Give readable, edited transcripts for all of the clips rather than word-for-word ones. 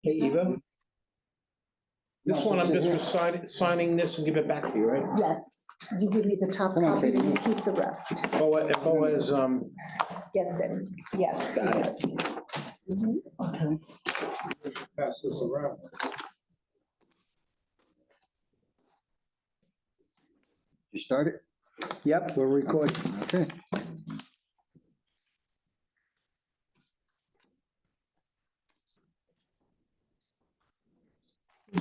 Hey, Eva? This one, I'm just signing this and give it back to you, right? Yes, you give me the top Come on, copy Sadie. and you keep the rest. Boaz, Gets it. Yes. he Got it. does. Mhm. Okay. Pass this around. You started? Yep, we're recording. Okay.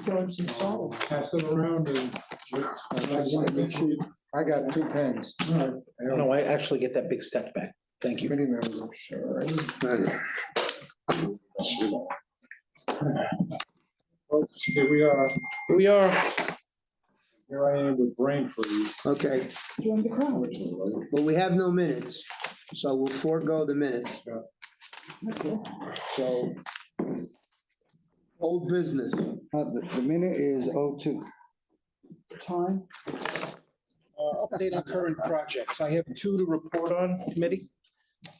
George is right. Pass it around and. I got 2 pens. no, I actually get that big stack back. Thank you. Committee members, Here we are, Here we are. here I am with brain freeze. Okay, Join the crowd. well, we have no minutes, so we'll forego the minutes. Okay. So old business. The minute is 02. Time. Update on current projects. I have 2 to report on, committee.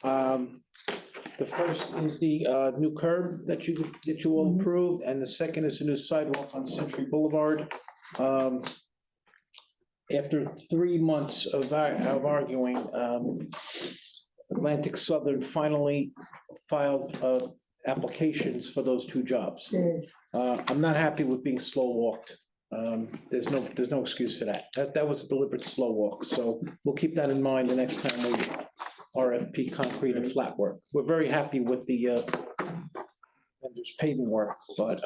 The first is the new curb that you all approved, and the second is the new sidewalk on Century Boulevard. After 3 months of arguing, Atlantic Southern finally filed applications for those 2 jobs. I'm not happy with being slow walked. There's no excuse for that. That was a deliberate slow walk, so we'll keep that in mind the next time we RFP concrete and flat work. We're very happy with the vendors paving work, but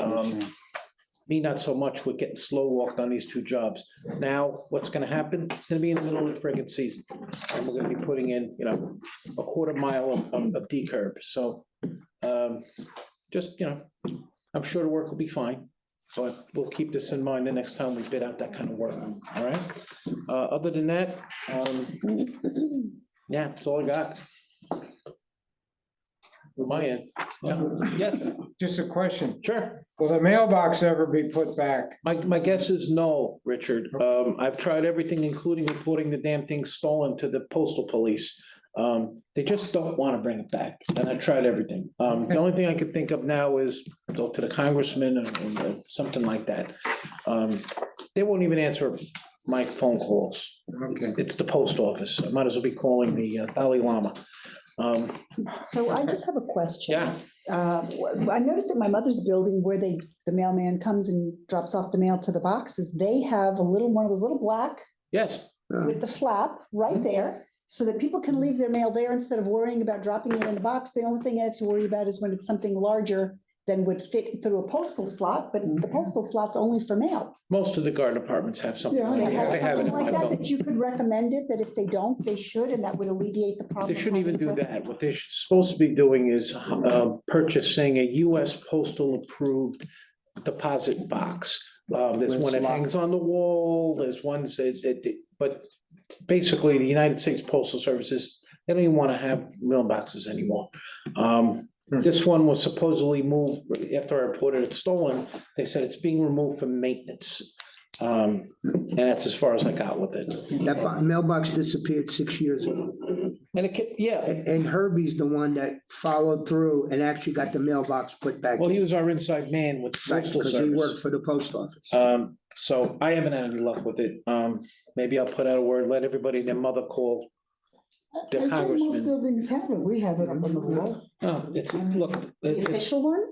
me not so much with getting slow walked on these 2 jobs. Now, what's gonna happen? It's gonna be in the middle of the friggin' season, and we're gonna be putting in, a quarter mile of D curb. So, just, I'm sure the work will be fine. But we'll keep this in mind the next time we bid out that kind of work, all right? Other than that, yeah, that's all I got. On my end. Yeah. Yes, Just a question, sure. will the mailbox ever be put back? My guess is no, Richard. I've tried everything, including reporting the damn thing stolen to the postal police. They just don't want to bring it back, and I tried everything. The only thing I could think of now is go to the congressman or something like that. They won't even answer my phone calls. Okay. It's the post office. I might as well be calling the Dalai Lama. So I just have a question. Yeah, I noticed at my mother's building where the mailman comes and drops off the mail to the boxes, they have one of those little black yes, with the flap right there, so that people can leave their mail there instead of worrying about dropping it in a box. The only thing I have to worry about is when it's something larger than would fit through a postal slot, but the postal slot's only for mail. most of the garden departments have something. They like that. have I have it something in like my that, building. that you could recommend it, that if they don't, they should, and that would alleviate the problem. They shouldn't even do having to- that. What they're supposed to be doing is purchasing a US postal approved deposit box. There's one that hangs on the wall, there's ones but basically the United States Postal Services, they don't even want to have mailboxes anymore. This one was supposedly moved after I reported it stolen. They said it's being removed for maintenance. And that's as far as I got with it. That mailbox disappeared 6 years ago. And yeah, And Herbie's the one that followed through and actually got the mailbox put back. well, he in. was our inside man with the postal Because he worked service. for the post office. So I haven't had any luck with it. Maybe I'll put out a word, let everybody and their mother call the Most congressman. buildings have it. We have it up on the wall. Oh, look, The it's, official one?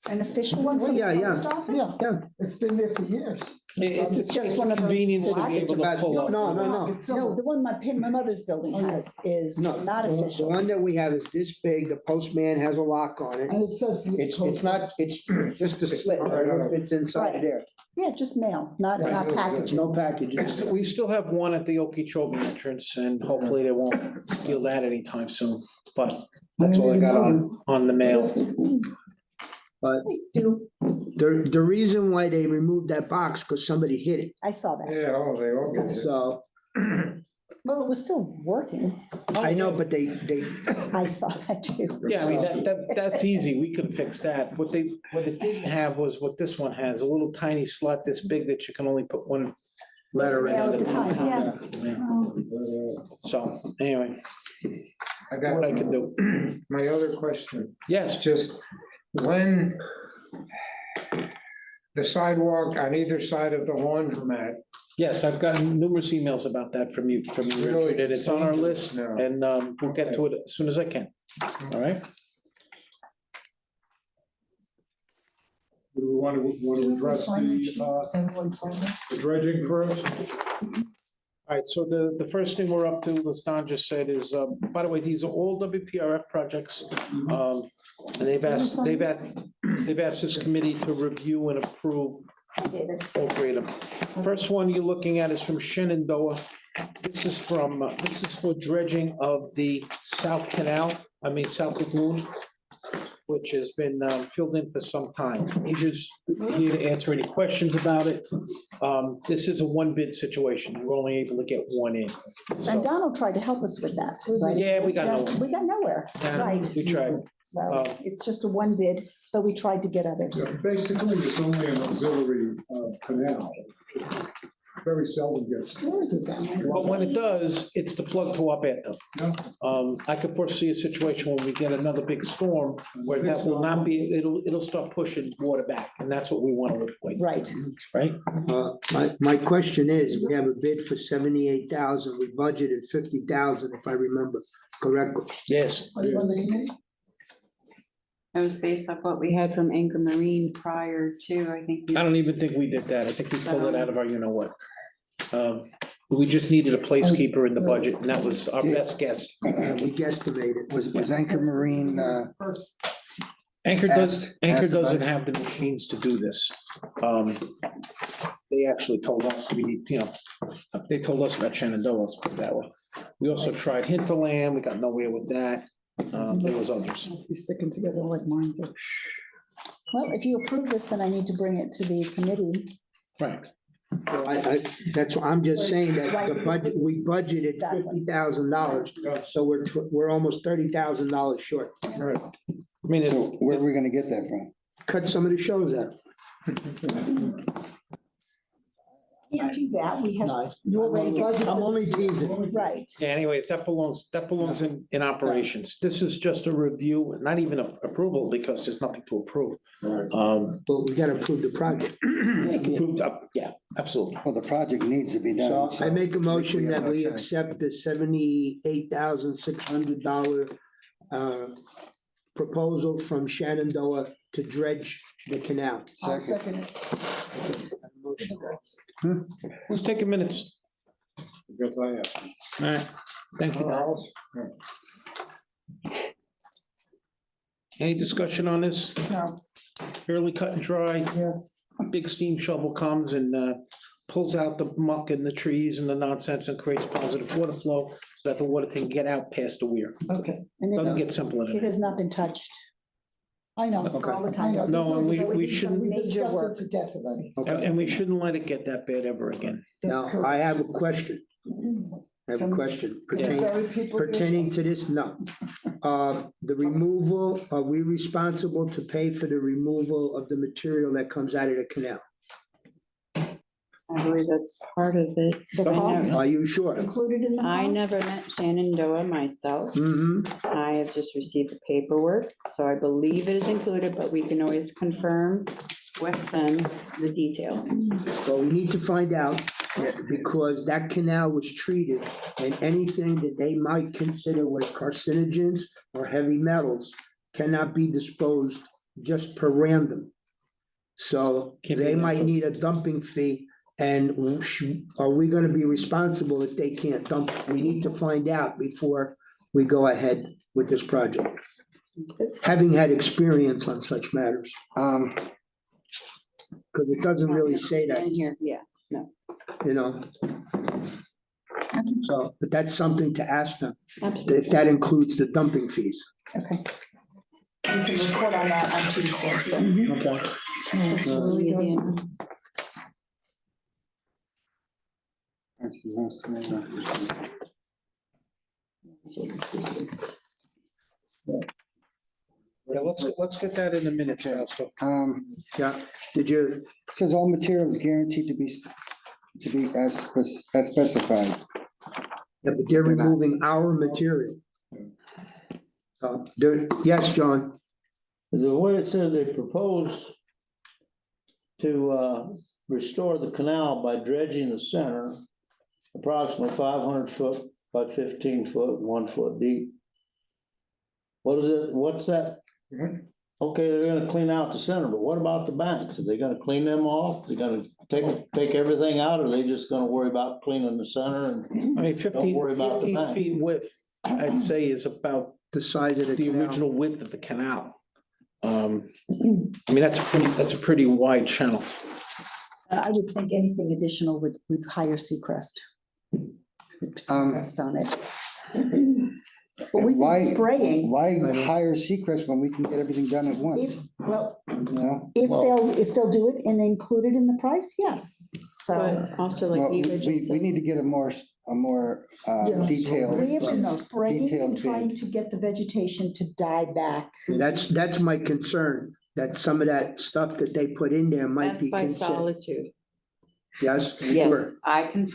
An official one from the Yeah, post office? Yeah, Yeah. it's been there for years. it's just one of those convenience to be black- able to about- pull up. no. No, the one my mother's building has is No, not the official. one that we have is this big, the postman has a lock on it. And it says. It's not, it's just a slit, right? It's inside there. Yeah, just mail, not Right. packages. No packages. We still have one at the Okeechobee entrance and hopefully they won't steal that anytime soon, but that's all I got on the mail. But Hey, Stu, the reason why they removed that box, because somebody hit it. I saw that. Yeah, oh, they all get it. So Well, it was still working. I know, but they, I saw that too. Yeah, I mean, that's easy. We could fix that. What they didn't have was what this one has, a little tiny slot this big that you can only put one letter in. Mail at at a the time, yeah. Yeah. Oh, So, anyway, I got what I can do. my other question, Yes, just when, the sidewalk on either side of the laundromat. Yes, I've gotten numerous emails about that from you, Really? Richard, and it's on our list, No. and we'll get to it as soon as I can. All right? Do we want to address the dredging first? All right, so the first thing we're up to, as Don just said, is, by the way, these are all WPRF projects. And they've asked this committee to review and approve all three of them. First one you're looking at is from Shenandoah. This is for dredging of the South South Lagoon, which has been filled in for some time. He's just here to answer any questions about it. This is a one bid situation. We're only able to get one in. And So, Donald tried to help us with that. right? yeah, we got Just- nowhere. We got nowhere, Yeah, right. We tried. So it's just a one bid, but we tried to get others. Yeah, basically, it's only an auxiliary canal. Very seldom gets. But when it does, it's the plug to our bathtub. Yeah. I could foresee a situation when we get another big storm where that will not be, it'll start pushing water back, and that's what we want to avoid, Right. right? My question is, we have a bid for 78,000, we budgeted 50,000, if I remember correctly. Yes. That was based off what we had from Anchor Marine prior to, I think. I don't even think we did that. I think we pulled it out of our, you know what? We just needed a placekeeper in the budget, and that was our best guess. We guesstimated. Was Anchor Marine, Anchor Asked doesn't about it. have the machines to do this. They actually told us we need, they told us about Shenandoah, let's put it that way. We also tried Hinterland, we got nowhere with that. There was others. must be sticking together like mine too. Well, if you approve this, then I need to bring it to the committee. Right. That's, I'm just saying that the budget, we budgeted Exactly. $50,000, so we're almost $30,000 short. I mean, So where are we gonna get that from? Cut some of the shows out. Can't do that. We have, No, you already I'm budgeted. only teasing. Right. yeah, anyways, that belongs in operations. This is just a review, not even a approval, because there's nothing to approve. But we gotta approve the project. Approved up, yeah, absolutely. Well, the project needs to be done. I make a motion have that no we choice. accept the $78,600 proposal from Shenandoah to dredge the canal. Second. Who's taking minutes? Because I have. All right, thank you. Don. Charles? Any discussion on this? No. Fairly cut and dry. Yes. A big steam shovel comes and pulls out the muck and the trees and the nonsense and creates positive water flow so that the water can get out past the weir. Okay. And Doesn't it get simpler than it that. has not been touched I know. for all the time. No, and we shouldn't- We Major discussed work. it to death already. And we shouldn't let it get that bad ever again. Now, I have a question. I have a question pertaining to this, no. The removal, are we responsible to pay for the removal of the material that comes out of the canal? I believe that's part of it. The cost Are you sure? included in the I cost? never met Shenandoah myself. Mm-hmm. I have just received the paperwork, so I believe it is included, but we can always confirm with them the details. Well, we need to find out, because that canal was treated, and anything that they might consider were carcinogens or heavy metals cannot be disposed just per random. So Can't be they might done. need a dumping fee, and are we gonna be responsible if they can't dump? We need to find out before we go ahead with this project. Having had experience on such matters, because it doesn't really say that, In here, yeah. you know? So, but that's something to ask them, Absolutely. if that includes the dumping fees. Okay. You can report on that on Tuesday. Okay. Easy enough. Yeah, let's get that in a minute, Fausto. Yeah, did you, Says all materials guaranteed to be as specified. yeah, but they're removing our material. Yes, John, The way it says they propose to restore the canal by dredging the center, approximately 500 foot by 15 foot, 1 foot deep. What is it, what's that? Mhm. Okay, they're gonna clean out the center, but what about the banks? Are they gonna clean them off? They're gonna take everything out, or are they just gonna worry about cleaning the center and? I mean, Don't worry about the 15 bank. feet width, I'd say is about The size of the the canal. original width of the canal. I mean, that's a pretty wide channel. I would think anything additional would hire Seacrest. Seacrest on it. But we've Why, been spraying, why hire Seacrest when we can get everything done at once? if, well, You know? if they'll do it and include it in the price, yes. So But also Well, like we, Eva just we said, need to get a more Yeah. detailed. we have been spraying and Detailed trying bid. to get the vegetation to die back. That's my concern, that some of that stuff that they put in there might that's be by considered. Solitude. Yes, Yes, sure. I can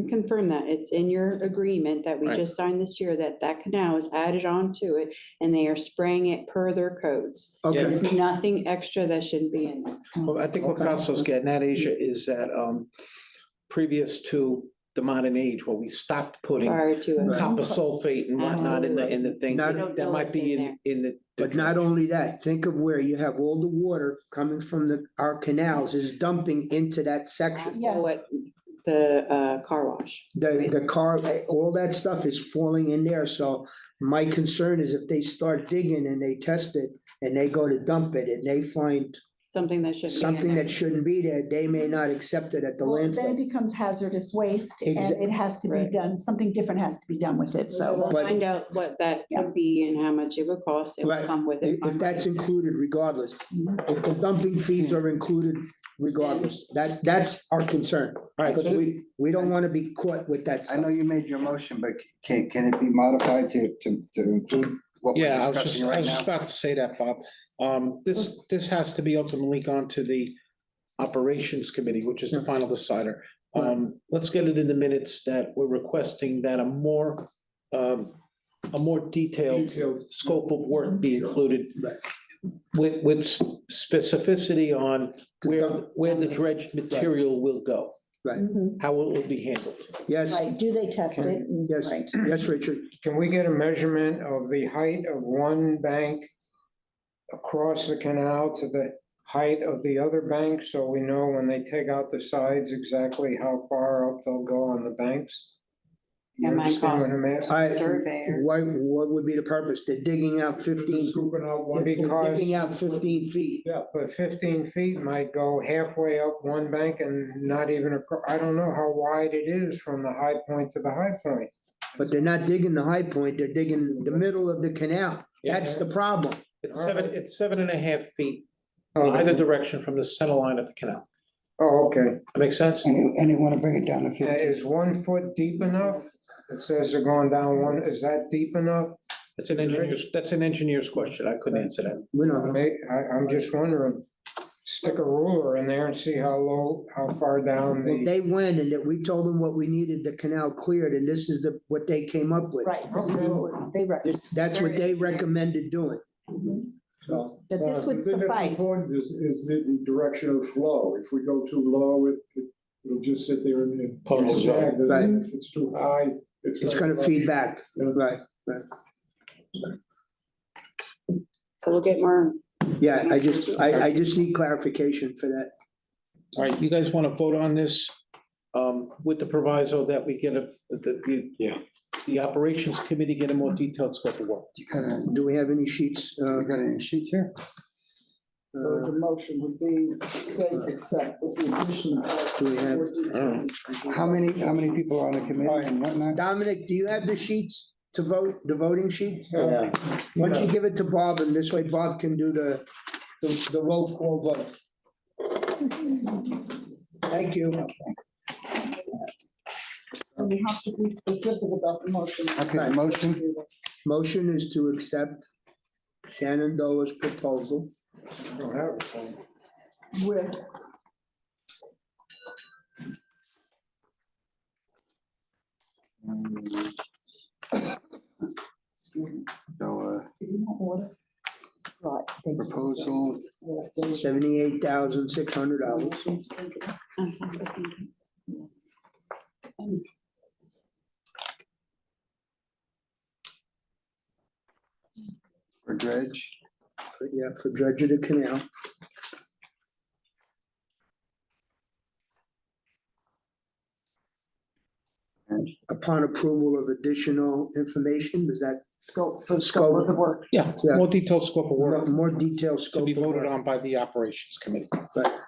confirm that. It's in your agreement that we Right. just signed this year, that that canal is added on to it and they are spraying it per their codes. Okay, There's nothing extra that shouldn't be in there. Well, I think what Okay. Costco's getting at, Asia, is that previous to the modern age, where we stopped putting Prior to it. copper sulfate and whatnot in the thing, Not- that know might what's be in in the. but not only that, think of where you have all the water coming from our canals is dumping into that section. Yes. So what, the car wash. The car, all that stuff is falling in there, so my concern is if they start digging and they test it and they go to dump it and they find Something that shouldn't be in something there. that shouldn't be there, they may not accept it at the Well, then it landfill. becomes hazardous waste and Exa- it has to be Right. done, something different has to be done with it, so. We'll But- find out what that Yeah. could be and how much it would cost. It will Right. come with it. If that's included regardless, if the dumping fees are included regardless, that's our concern. Right. Because we don't want to be caught with that I know stuff. you made your motion, but can it be modified to include what we're Yeah, I discussing was right just now? about to say that, Bob. This has to be ultimately gone to the operations committee, which is the final decider. Let's get it in the minutes that we're requesting that a more detailed Detailed. scope of work be included Right. with specificity on where the dredged material will go, Right, Mhm. how it will be handled. yes, Right, do they test it? And- yes, Right. yes, Richard. Can we get a measurement of the height of one bank across the canal to the height of the other bank, so we know when they take out the sides exactly how far up they'll go on the banks? You It might understand what cost- I'm asking? I, Surveyor. what would be the purpose? They're digging out 15, Scooping out one. they're Because- digging out 15 feet. Yeah, But 15 feet might go halfway up one bank and not even, I don't know how wide it is from the high point to the high point. But they're not digging the high point, they're digging the middle of the canal. That's the problem. It's 7.5 feet Oh, either direction from the center line of the canal. Oh, okay. That makes sense? And you want to bring it down to 50? Is 1 foot deep enough? It says they're going down one, is that deep enough? That's an engineer's question. I couldn't answer that. We don't know. I'm just wondering, stick a ruler in there and see how low, how far down Well, the. they went and that we told them what we needed the canal cleared, and this is what they came up with. Right, this is what they recommend. That's what they recommended doing. So, That this would The thing that's suffice. important is the direction of flow. If we go too low, it'll just sit there and. Puddle of sag. Right. If it's too high, it's gonna feed back, right? So we'll get more. Yeah, I just need clarification for that. All right, you guys want to vote on this with the proviso that we get the operations committee get a more detailed scope of work. Do we have any sheets? You got any sheets here? So the motion would be say accept with the addition of. Do we have? How many people are on the committee and whatnot? Dominic, do you have the sheets to vote, the voting sheets? Yeah. Why don't you give it to Bob, and this way Bob can do the roll call vote. Thank you. And we have to be specific about the motion. Okay, the motion, Motion is to accept Shenandoah's proposal I don't have it, so. With so, do you want water? Right. proposal, Yes, there's- $78,600. for dredge. Yeah, for dredge of the canal. And Upon approval of additional information, is that Scope, for the scope of the work. Yeah, Yeah. more detailed scope of work more detailed to scope? be of voted work? on by the operations committee. Right.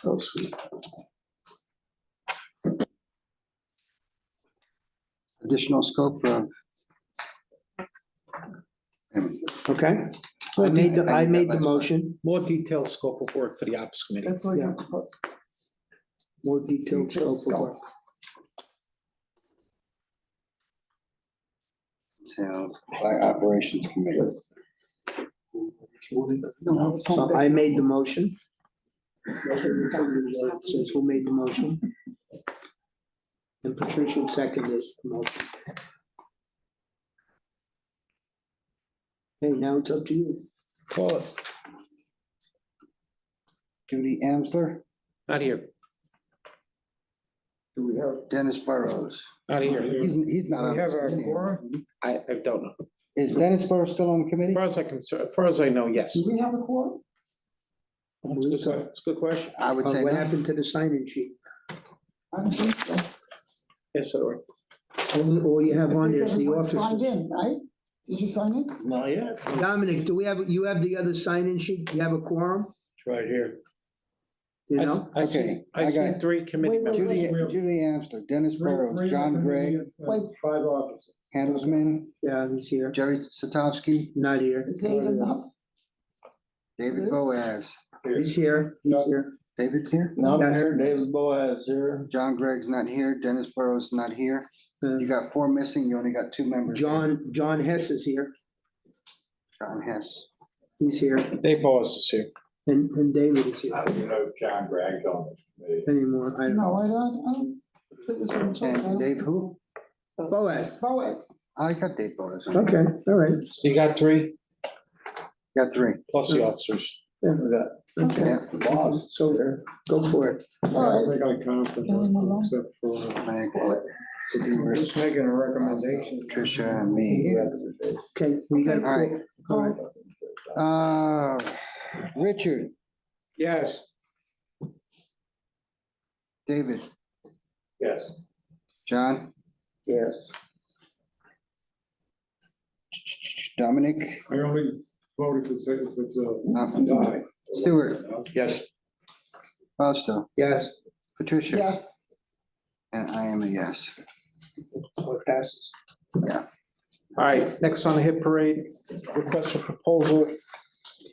Oh, sweet. additional scope of. Okay, I made the I need that last part. motion, More detailed scope of work for the ops committee. That's what you Yeah. have to put. more detailed Detailed scope of work. Details by operations committee. No, I was So hoping- I made the motion. It says who made the motion? And Patricia seconded the motion. Hey, now it's up to you. Call it, Judy Amsler, not here, Do we have? Dennis Burrows. not here. He's not on. We have this a committee. quorum? I don't know. Is Dennis Burrows still on the committee? As far as I know, yes. Do we have a quorum? It's a good question. I would say What no. happened to the sign-in sheet? I don't think so. Yes, sir. All you have I on think there is the everyone office. Signed in, right? Did you sign in? Not yet, it's Dominic, you have the other sign-in sheet? Do you have a quorum? right here. You know? I see, Okay, I I see got- three committee Wait, wait, members. Judy Amsler, Dennis Three Burrows, on John the Gregg, committee and Wait. 5 officers. Handelsman, Yeah, he's here. Jerry Satowski, Not here. Is it enough? David Yes. Boaz. He's here. He's here. David's here? Not Yes. here, David Boaz here. John Gregg's not here, Dennis Burrows not here. You got 4 missing, you only got 2 members. John Hess is here. John Hess. He's here. Dave Boss is here. And David is here I don't know John Gregg on this committee. anymore. I don't know. No, I don't think it's on top. I And don't Dave think who? Boaz. so. Boaz. I got Dave Boaz. Okay, all right. So you got three Got 3. plus the officers. Yeah, We got okay. Yeah. the boss. So go for it. I don't think I counted, Can we move on? except for. Meg, Just making a recommendation. Patricia and me. Okay, we got All right. Richard, Yes, David, Yes. John, Yes. Dominic, I only voted if it's a uh, tie. Stewart, Yes. Fausto, Yes. Patricia, Yes, and I am a yes. So it passes. All right, next on the hit parade, request for proposal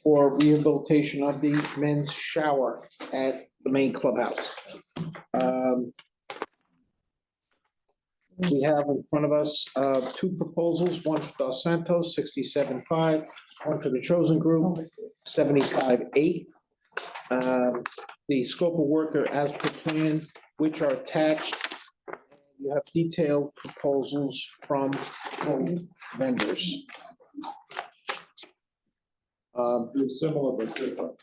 for rehabilitation of the men's shower at the main clubhouse. We have in front of us, 2 proposals, one for Dos Santos, 67.5, one for the Chosen Group, 75.8. The scope of work are as per plan, which are attached. You have detailed proposals from vendors. It's similar but different.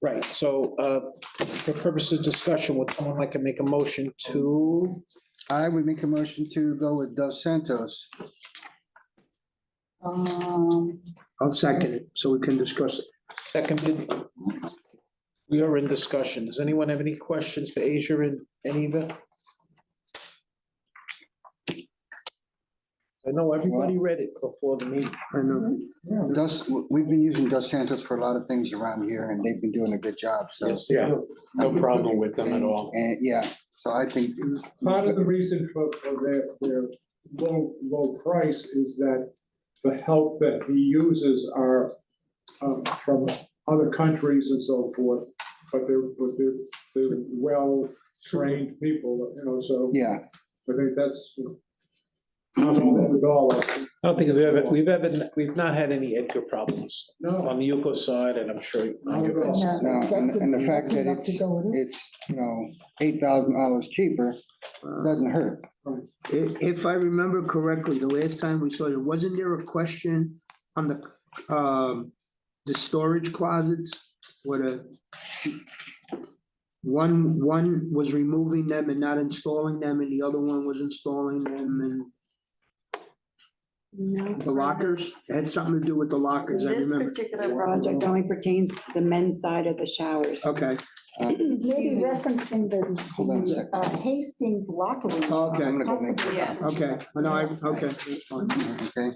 Right, so for purposes of discussion, would someone like to make a motion to, I would make a motion to go with Dos Santos. I'll second it so we can discuss it. seconded? We are in discussion. Does anyone have any questions for Asia and Eva? I know everybody read it before the meeting. I know. We've been using Dos Santos for a lot of things around here and they've been doing a good job, so. Yeah, no problem with them at all. And yeah, so I think, Part of the reason for their low price is that the help that he uses are from other countries and so forth, but they're well-trained people, so yeah, I think that's With all of, I don't think we've not had any Edgar problems no, on the Yuko side, and I'm sure. on your guys' side. No, and the fact that That's enough to go with it. it's, $8,000 cheaper, doesn't hurt. If I remember correctly, the last time we saw it, wasn't there a question on the storage closets? Where one was removing them and not installing them, and the other one was installing them, and No. the lockers, it had something to do with the lockers, I This remember. particular project only pertains to the men's side of the showers. Okay, Maybe referencing Hold on a the second. Hastings locker room. Okay. I'm gonna go make, Possibly. Yeah. okay, no, okay, that's fine. okay?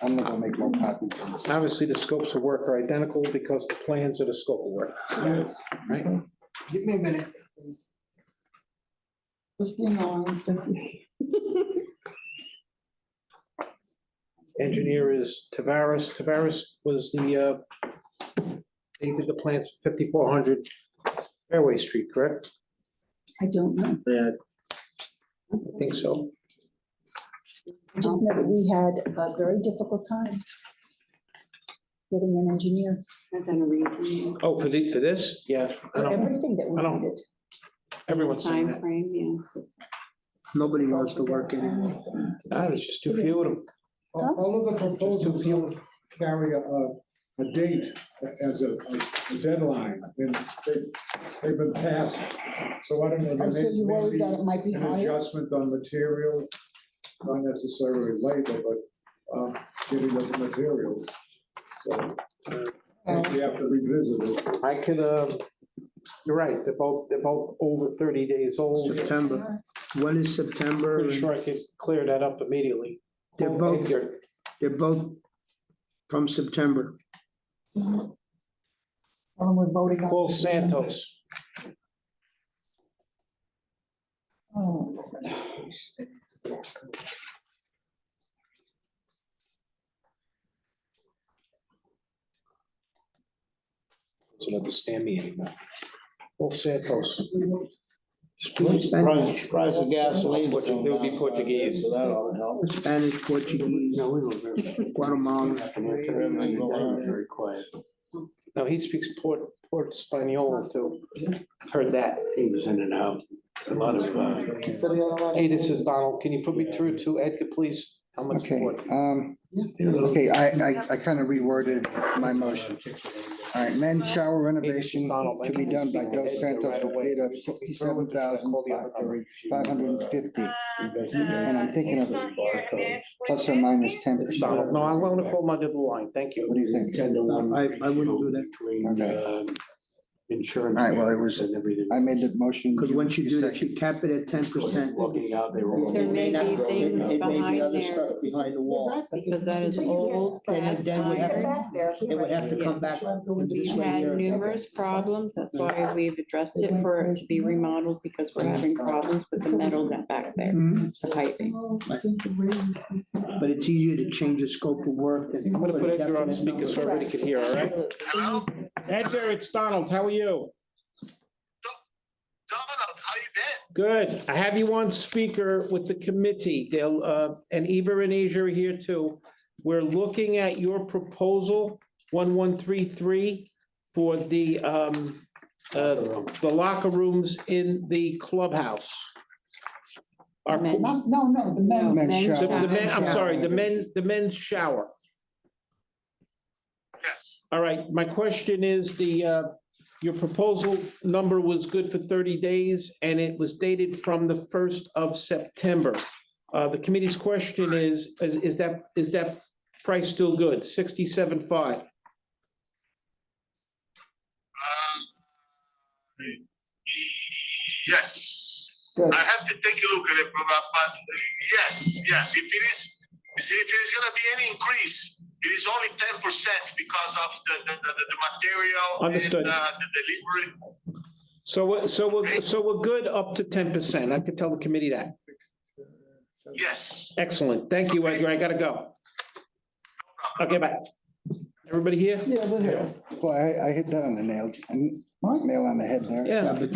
I'm gonna go make more copies. Obviously, the scopes of work are identical because the plans are the scope of work, right? Give me a minute. 59, 50. Engineer is Tavares. Tavares was they did the plans for 5400 Fairway Street, correct? I don't know. Yeah. I think so. I just know that we had a very difficult time getting an engineer Within a reason. Oh, for this? Yeah. I for don't, everything that we I don't- needed. everyone's saying that. Timeframe, yeah. Nobody wants to work anymore. There's just too few of them. all of the proposals carry a date as a deadline, and they've been passed. So I don't know. Oh, so you worried that it might be An higher? adjustment on material, not necessarily labor, but getting the materials. So I think we have to revisit it. I could, you're right, they're both over 30 days old. September, when is September? Pretty sure I could clear that up immediately. They're both, Edgar, they're both from September. When we're voting on. Paul Santos. Oh. Doesn't understand me anymore. Paul Santos. Price of gasoline. It would be Portuguese. So that ought to help. Spanish, Portuguese, Guatemalan. Everything go on. Very quiet. No, he speaks Port Spaniolo too. I've heard that. He was in and out. A lot of, Hey, this is Donald. Can you put me through to Edgar, please? How much? Okay, more? okay, I kind of reworded my motion. All right, men's shower renovation to be done by Dos Santos with bid of $67,550. And I'm thinking of plus or minus 10%. Donald, no, I'm going to call my double line. Thank What you. do you think? I wouldn't do that. Okay. Insurance. All right, well, it was- and everything. I made the motion. Because once you do that, you cap it at 10%. Walking out, they were all. There may be things It may be behind other there. stuff behind the wall. Because that is old cast Then we have- iron. It would have to come back. We've had numerous problems, that's why we've addressed it for it to be remodeled, because we're having problems with the metal that back there, Mhm. the piping. But it's easier to change the scope of work. I'm gonna put Edgar on speaker so everybody can hear, all right? Edgar, it's Donald. How are you? Donald, how you been? Good. I have you on speaker with the committee. They'll, and Eva and Asia are here too. We're looking at your proposal, 1133, for the locker rooms in the clubhouse. Our- Men. No, the men. Men's shower. The men, I'm sorry, the men's shower. Yes, All right, my question is your proposal number was good for 30 days and it was dated from the 1st of September. The committee's question is that price still good? 67.5? yes. Good. I have to take a look at it, but yes, if it is, you see, if there's gonna be any increase, it is only 10% because of the material. Understood. And the delivery. So we're good up to 10%. I could tell the committee that. Yes. Excellent. Thank you, Edgar. I gotta go. Okay, bye. Everybody here? Yeah, we're here. Well, I hit that on the nail, nail on the head there. Yeah, but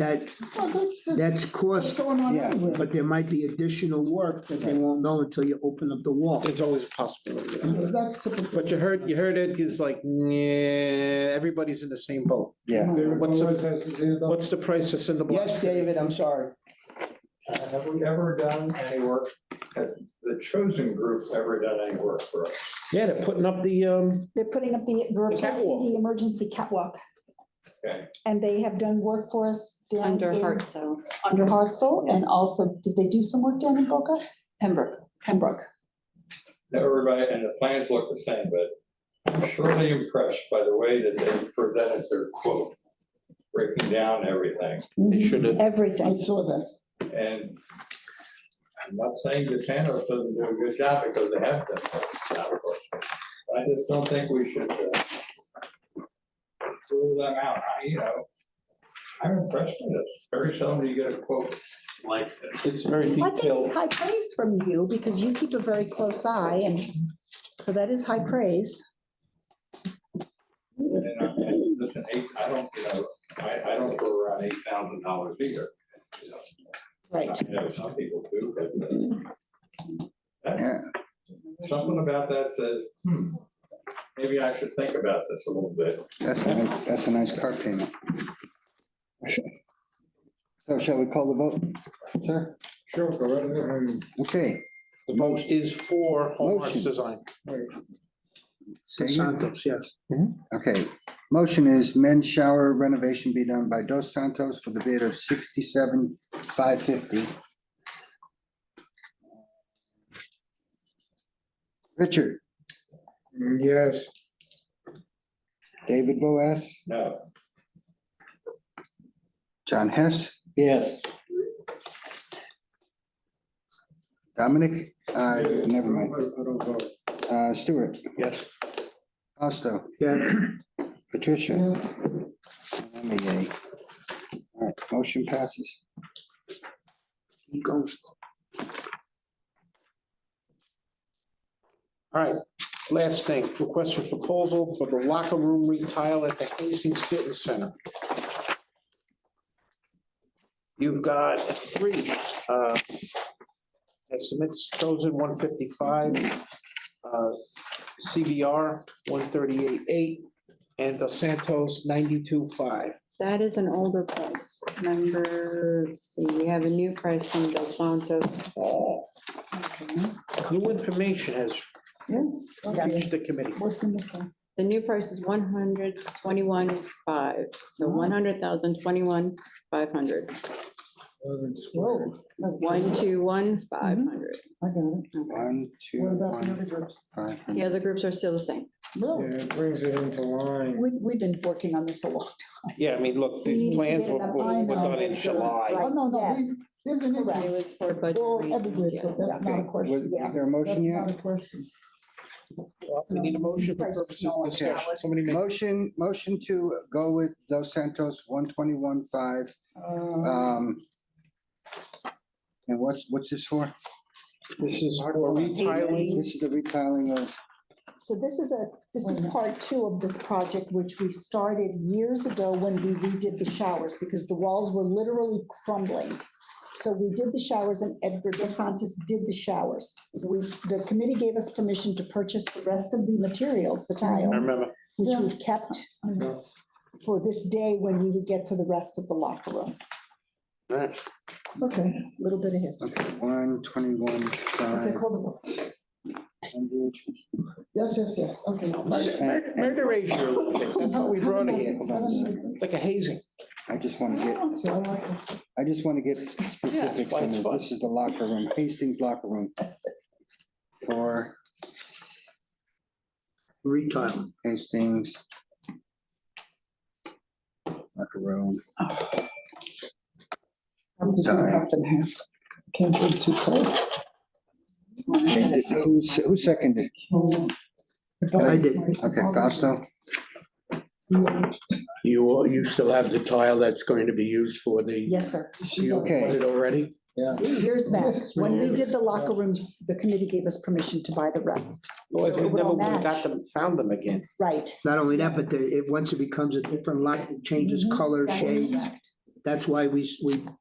Oh, that's cost, going on Yeah, anyway. but there might be additional work that they won't know until you open up the wall. There's always a possibility. Yeah, That's typical. But you heard Ed is like, yeah, everybody's in the same boat. Yeah. What's Always the, has his hand up. what's the price of cinder block? Yes, David, I'm sorry. Have we ever done any work, have the chosen group ever done any work for us? Yeah, they're putting up the, They're putting up we're replacing catwalk. the emergency catwalk. Okay. And they have done work for us down Under in- Hartsel, Under Hartsel, and also, did they do some work down in Boca? Pembroke. Pembroke. Everybody, and the plans look the same, but I'm surely impressed by the way that they presented their quote, breaking down everything. they should have, I Everything. saw that. And I'm not saying DeSantis doesn't do a good job because they have done a job, but I just don't think we should rule them out. I'm impressed with this. Very seldom do you get a quote like this. it's very I think detailed. it's high praise from you, because you keep a very close eye, and so that is high praise. And listen, I don't, I don't throw around $8,000 either. Right. I know some people do, but Yeah. something about that says, maybe I should think about this a little bit. That's a nice car payment. So shall we call the vote, sir? Sure, go right ahead. Okay. The vote is for Home Arts Motion. Design. Say again? Santos, yes. Okay, motion is men's shower renovation be done by Dos Santos for the bid of $67,550. Richard, Yes, David Boaz, No, John Hess, Yes. Dominic, never mind, I don't vote. Stuart, Yes. Costo, Yeah, Patricia. And I'm a yay. All right, motion passes. keep going. All right, last thing, request for proposal for the locker room retile at the Hastings Fitness Center. You've got three estimates, chosen 155, CVR 138.8, and Dos Santos 92.5. That is an older price. Remember, let's see, we have a new price from Dos Santos. Oh, new information has Yes. reached the committee. What's in the phone? The new price is 121,500, so 100,021,500. Whoa. 121,500. I got it. 1, 2, What about the 1, other groups? 5. The other groups are still the same. Really? Yeah, it brings it into line. We've been working on this a long time. Yeah, I mean, look, We need these to plans get were it up. were I know, done in they're July. Oh, no, no, Yes. there's an It increase. was for budget Well, reasons, everybody, so yes. that's not a Was question. Yeah. there a motion That's yet? not a question. We need a motion for purposes of discussion. Somebody make. Motion to go with Dos Santos 121.5. And what's this for? This is for retiling. This is the retiling of, So this is part two of this project, which we started years ago when we redid the showers, because the walls were literally crumbling. So we did the showers, and Edgar Dos Santos did the showers. The committee gave us permission to purchase the rest of the materials, the tile, I remember. which we've kept for this day when we would get to the rest of the locker room. All right. Okay, A little bit of history. okay, 121.5. okay, call the vote. Yes, okay. Murder ratio, a little bit. That's how we brought it here. Hold on a second. It's like a hazing. I just want to get specifics why on it's this. fun. This is the locker room, Hastings locker room. For Retile. Hastings. Locker room. I'm to do half and half. Can't do too close. Okay, who seconded? I did. Okay, Fausto, You still have the tile that's going to be used for the. Yes, sir. You Okay. put it already? Yeah. Years back, when we did the locker rooms, the committee gave us permission to buy the rest. Well, So we it would never all would've got match. them, found them again. Right. Not only that, but once it becomes a different lock, it changes Mhm. color, That's shades. correct. That's why we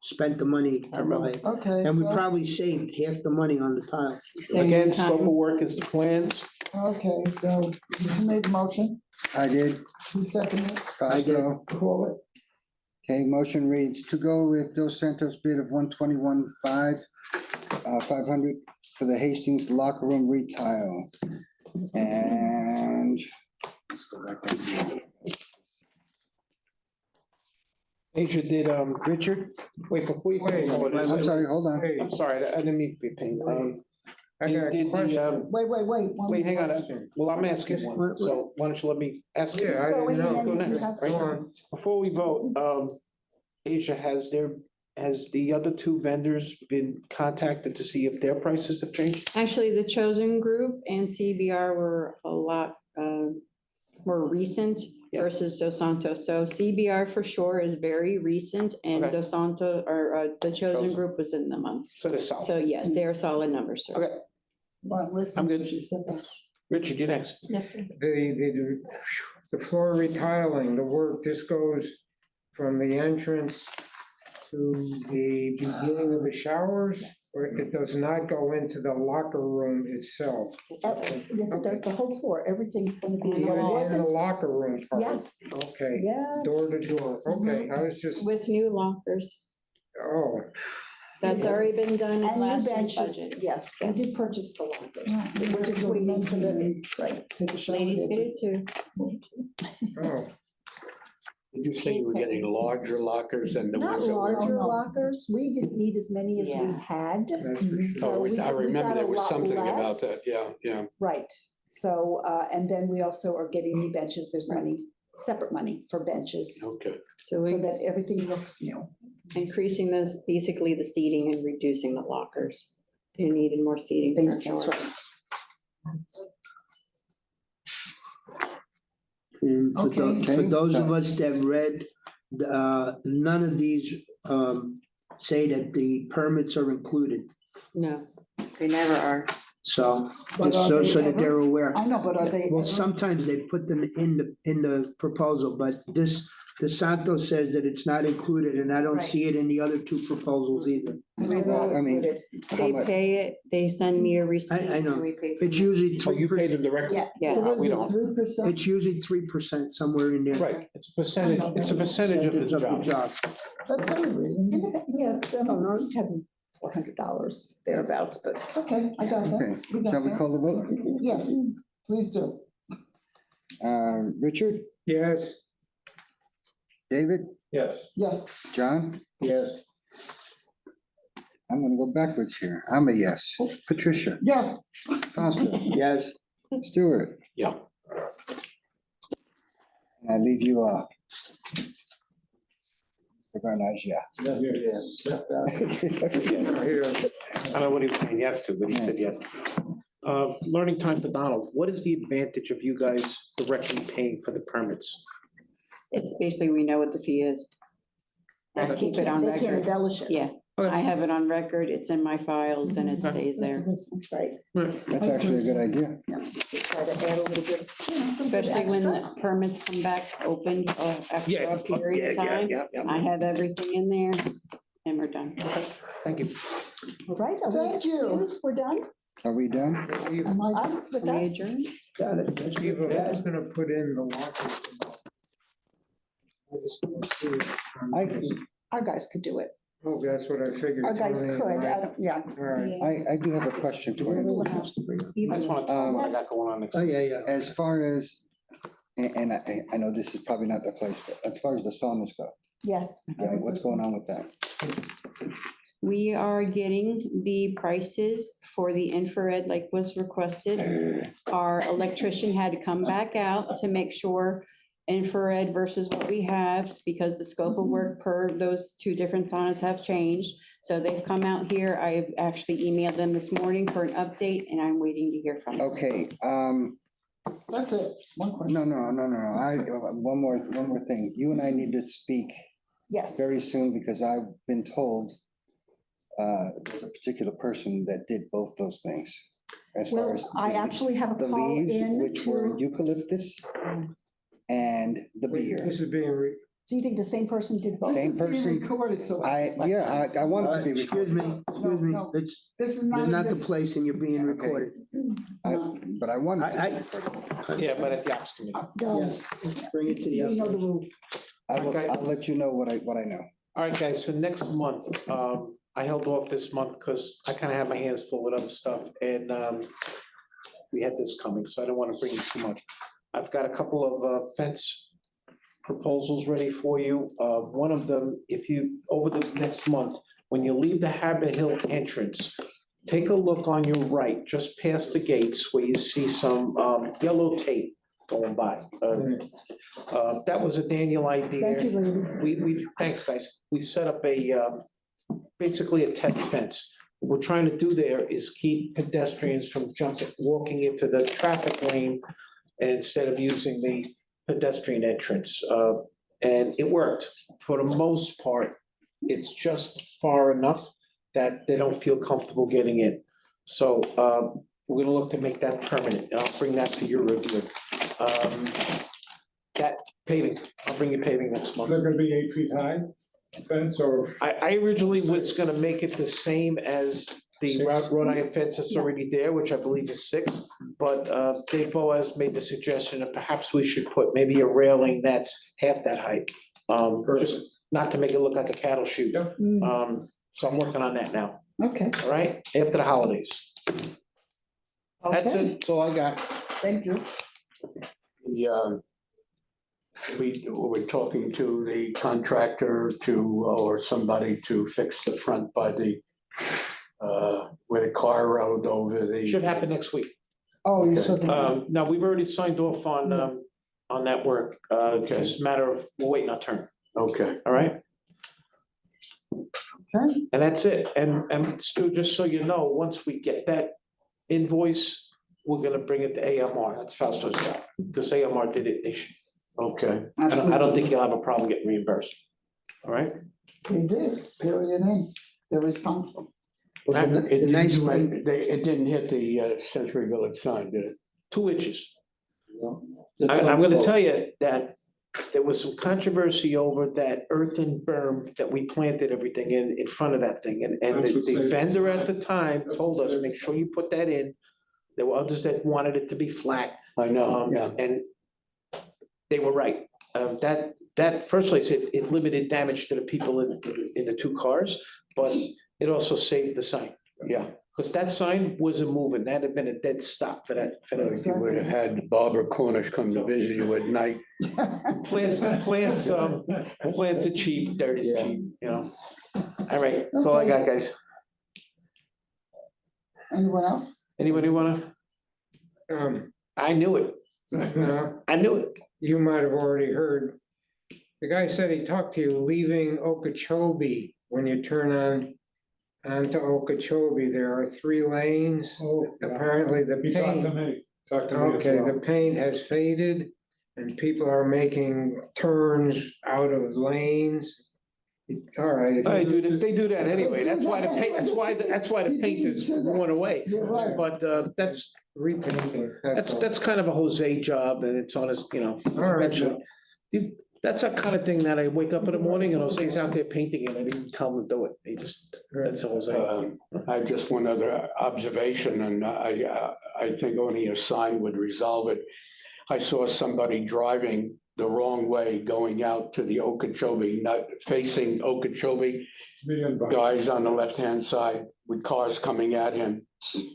spent the money I to remember. buy it. Okay, And we so, probably saved half the money on the tiles. Same Again, time. scope of work is the plans. okay, so you made the motion, I did, you seconded it, Costo. call it. Okay, motion reads to go with Dos Santos bid of 500 for the Hastings locker room retile. And let's go back down here. Asia did, Richard, wait, before you. Wait, I'm sorry, hold on. Hey, I'm sorry, I didn't mean to be a pain. I got did a the, question. Wait. one Wait, hang on, question. well, I'm asking one, so why don't you let me ask you? Yeah, I Go didn't in and know. then Go you next, have- right? Go on. Before we vote, Asia, has the other two vendors been contacted to see if their prices have changed? Actually, the Chosen Group and CBR were a lot more recent Yeah. versus Dos Santos. So CBR for sure is very recent and Okay. Dos Santos, or the Chosen Chosen. Group was in the month. So they're solid. So yes, they are solid numbers, sir. Okay, Right, listen. I'm good. She said that. Richard, you next. Yes, sir. The floor retiling, the work, this goes from the entrance to the beginning of the showers, or it does not go into the locker room itself? Yes, it does, the whole floor, everything's gonna be, And well, it all In the wasn't, locker room part? yes, Okay, yeah. door to door, okay, I was just, With new lockers. oh, That's already been done in And new last year's benches, budget. yes, we did purchase the lockers. Yeah. We're just waiting for the, right. Take a shower. Ladies get it too. oh, Did you say you were getting larger lockers and the Not ones that were? larger lockers, we didn't need as many as we Yeah. had. that's for sure. So Oh, we I remember got a there was lot something about that, less. yeah. Right, so, and then we also are getting new benches, there's money, separate money for benches, Okay. So so we're that everything looks new. increasing this, basically the seating and reducing the lockers. They needed more seating. for our That's showers. right. And for Okay. for those of us that read, none of these say that the permits are included. No, they never are. So, But just are so they that ever? they're aware. I know, but are they? Well, ever- sometimes they put them in the proposal, but the Santos says that it's not included, and I don't Right. see it in the other two proposals either. I know, I mean, Included. how They much? pay it, they send me a receipt. I know. and we pay for It's it. usually Oh, you 3%, paid them directly? Yeah, Yeah. What is we it, don't. 3%? it's usually 3% somewhere in there. Right, it's a percentage of the job. That's every reason. yeah, it's, we had $400 thereabouts, but Okay, I got that. Okay, got shall we that. call the vote? Yes, please do. Richard, Yes, David, Yes, Yes, John? Yes. I'm gonna go backwards here. I'm a yes. Patricia, yes. Fausto, Yes. Stuart, Yeah. and I leave you off. Mr. Barnage, yeah. here, I don't know what he was saying yes to, but he said yes. Learning time for Donald, what is the advantage of you guys directly paying for the permits? It's basically, we know what the fee is. I they keep it on can't, they can't record. embellish it. Yeah, Okay. I have it on record, it's in my files and it Okay. stays there. That's right. That's actually a good idea. We try to add a little bit, you know, a little bit Especially when extra. the permits come back open after Yeah, a period of time. I have everything in there and we're done. Thank you. All right, are we Thank you. excused? We're done? Are we done? Am I- Us with We us? adjourn? Got it. Eva, who's gonna put in the lockers? Our guys could do it. Oh, that's what I figured. Our guys Tony, could, right. yeah. All right. I do have a question for you. I just want to tell them what I got going on next. Oh, yeah. As far as, and I know this is probably not the place, but as far as the saunas go, Yes. right, what's going on with that? We are getting the prices for the infrared like was requested. Our electrician had to come back out to make sure infrared versus what we have, because the scope of work per those two different saunas have changed. So they've come out here. I've actually emailed them this morning for an update and I'm waiting to hear from them. Okay, That's it, one question. no, one more thing. You and I need to speak Yes. very soon because I've been told there's a particular person that did both those things. As far Well, as I the- actually have a the call leaves, in which were to, eucalyptus and the beer. This is being, do you think the same person did both? Same Being person. recorded, so. I want it to be Excuse recorded, me, No. it's, This is you're not. not the this- place and you're being Okay. recorded. but I want it to. I, Yeah, but at the ops committee. No, yes, bring it to the. you know the rules. Okay. I'll let you know what I know. All right, guys, so next month, I held off this month because I kind of had my hands full with other stuff and we had this coming, so I don't want to bring you too much. I've got a couple of fence proposals ready for you. One of them, if you, over the next month, when you leave the Habit Hill entrance, take a look on your right, just past the gates where you see some yellow tape going by. That was a Daniel idea. Thank you, lady. Thanks, guys. We set up basically a test fence. What we're trying to do there is keep pedestrians from walking into the traffic lane instead of using the pedestrian entrance. And it worked. For the most part, it's just far enough that they don't feel comfortable getting in. So we're gonna look to make that permanent, and I'll bring that to your review. That paving, I'll bring you paving next Is month. that gonna be 8 feet high fence or? I originally was gonna make it the same as the wrought iron fence that's already there, which I believe is 6. But Dave Boaz made the suggestion that perhaps we should put maybe a railing that's half that height. Just not to make it look like a cattle chute. Mm, So I'm working on that now, Okay. all right, after the holidays. That's Okay. it, that's all I got. Thank you. We're talking to the contractor or somebody to fix the front by the, where the car rode over the. Should happen next week. Oh, you Okay. said. Now, we've already signed off on that work. Okay. Just a matter of, we're waiting our turn, Okay, all right? Okay. And that's it. And Stu, just so you know, once we get that invoice, we're gonna bring it to AMR. That's Fausto's job, because AMR did it. They should, okay. I don't think you'll have a problem getting reimbursed. All right? They did, period, and they're responsible. Well, That- It the nice didn't, it didn't hit the Century Village sign, did it? 2 inches. I'm gonna tell you that there was some controversy over that earthen berm that we planted everything in front of that thing. And That's what the saved us. vendor at the time That's told what us, saved make us. sure you put that in. There were others that wanted it to be flat. I know, yeah. And they were right. That firstly, it limited damage to the people in the 2 cars, but it also saved the sign. Yeah. Because that sign wasn't moving. That had been a dead stop for that. If you would have had Barbara Cornish come to visit you at night. Plants are cheap, dirt is Yeah. cheap, you know. All right, that's all I got, guys. Anyone else? Anybody wanna? I knew it. no, I knew it. you might have already heard. The guy said he talked to you leaving Okeechobee. When you turn onto Okeechobee, there are 3 lanes. Oh, yeah. Apparently the He talked to paint, me, talked to me as okay, the well. paint has faded and people are making turns out of lanes. All right. They do that anyway. That's why the paint, that's why the paint is worn away. You're right. But that's Repainting. all. that's kind of a Jose job and it's on his, you know, All right. eventually. That's that kind of thing that I wake up in the morning and Jose's out there painting and I didn't tell him to do it. He just, that's a Jose. I have just one other observation, and I think only a sign would resolve it. I saw somebody driving the wrong way going out to the Okeechobee, not facing Okeechobee. Me and Bob. Guys on the left-hand side with cars coming at him.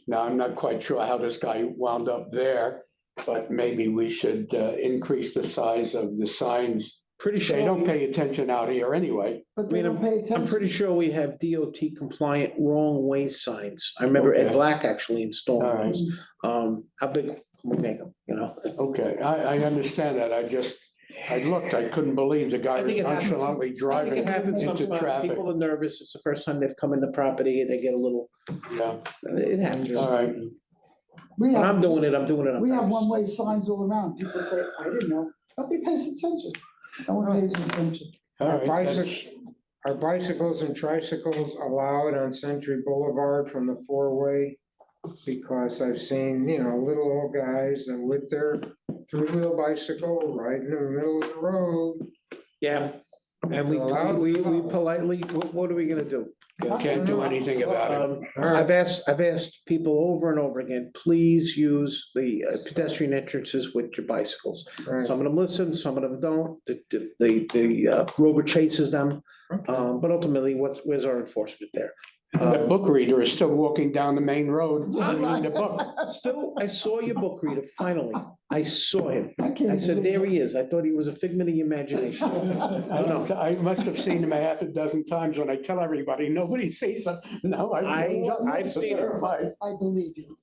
Now, I'm not quite sure how this guy wound up there, but maybe we should increase the size of the signs. Pretty They sure, don't pay attention out here anyway. But they don't pay I'm attention. pretty sure we have DOT compliant wrong way signs. I remember Ed Okay. Black actually installed All right. those. How big can we make them, you know? Okay, I understand that. I looked, I couldn't believe the guy I was think it happens. nonchalantly I think driving it happens into sometimes. traffic. People are nervous. It's the first time they've come in the property and they get a little, Yeah, it happens. all right. We When have, I'm doing it, I'm doing it on we have purpose. one-way signs all around. People say, I didn't know. Nobody pays attention. No one pays attention. All right, Bicycle- that's- Are bicycles and tricycles allowed on Century Boulevard from the four-way? Because I've seen, little old guys and with their three-wheel bicycle right in the middle of the road. Yeah, and we politely, what are we gonna do? Can't do anything about it. I've asked people over and over again, please use the pedestrian entrances with your bicycles. Right. Some of them listen, some of them don't. The Rover chases them. But ultimately, where's our enforcement there? The book reader is still walking down the main road reading the book. Still, I saw your book reader, finally. I saw him. I can't I said, believe there he is. I thought he was a figment of your imagination. I don't know. I must have seen him a half a dozen times when I tell everybody, nobody sees him. No, I've seen him. I believe you.